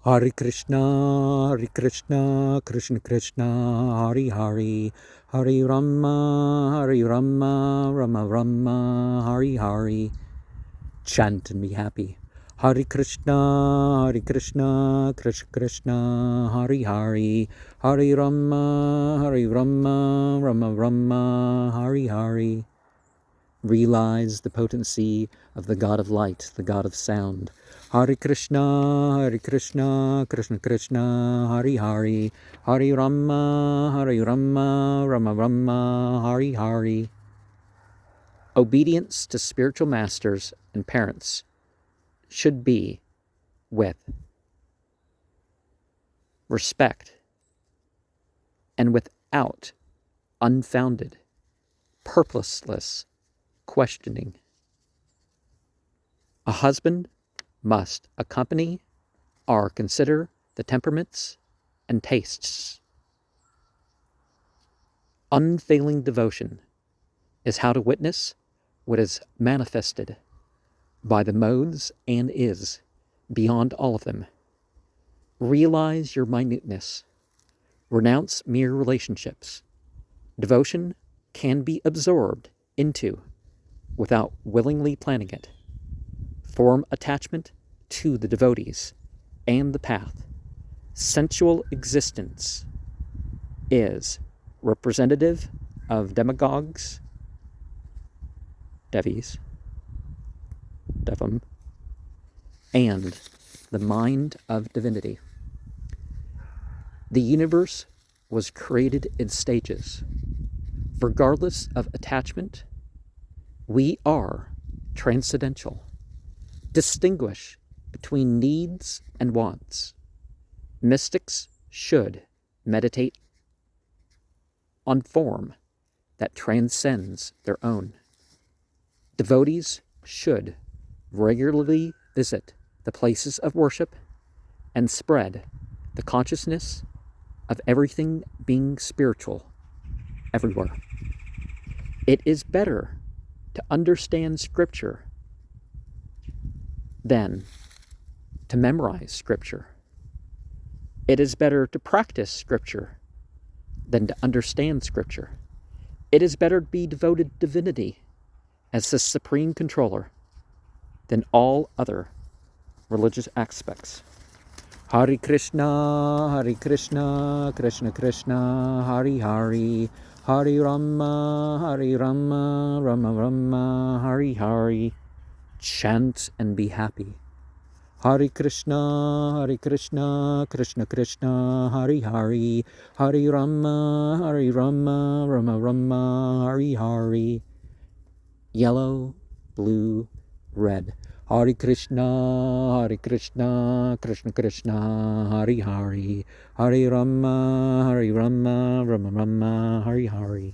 Hare Krishna, Krishna Krishna, Hare Hare, Hare Rama, Rama Rama, Hare Hare. Chant and be happy. Hare Krishna, Krishna Krishna, Hare Hare, Hare Rama, Rama Rama, Hare Hare. Realize the potency of the God of light, the God of sound. Hare Krishna, Krishna Krishna, Hare Hare, Hare Rama, Rama Rama, Hare Hare. Obedience to spiritual masters and parents should be with respect and without unfounded, purposeless questioning. A husband must accompany or consider the temperaments and tastes. Unfailing devotion is how to witness what is manifested by the modes and is beyond all of them. Realize your minuteness. Renounce mere relationships. Devotion can be absorbed into without willingly planning it. Form attachment to the devotees and the path. Sensual existence is representative of demagogues, devis, devam, and the mind of divinity. The universe was created in stages. Regardless of attachment, we are transcendental. Distinguish between needs and wants. Mystics should meditate on form that transcends their own. Devotees should regularly visit the places of worship and spread the consciousness of everything being spiritual everywhere. It is better to understand Scripture than to memorize Scripture. It is better to practice Scripture than to understand Scripture. It is better to be devoted to divinity as the supreme controller than all other religious aspects. Hare Krishna, Krishna Krishna, Hare Hare, Hare Rama, Rama Rama, Hare Hare. Chant and be happy. Hare Krishna, Krishna Krishna, Hare Hare, Hare Rama, Rama Rama, Hare Hare. Yellow, blue, red. Hare Krishna, Krishna Krishna, Hare Hare, Hare Rama, Rama Rama, Hare Hare.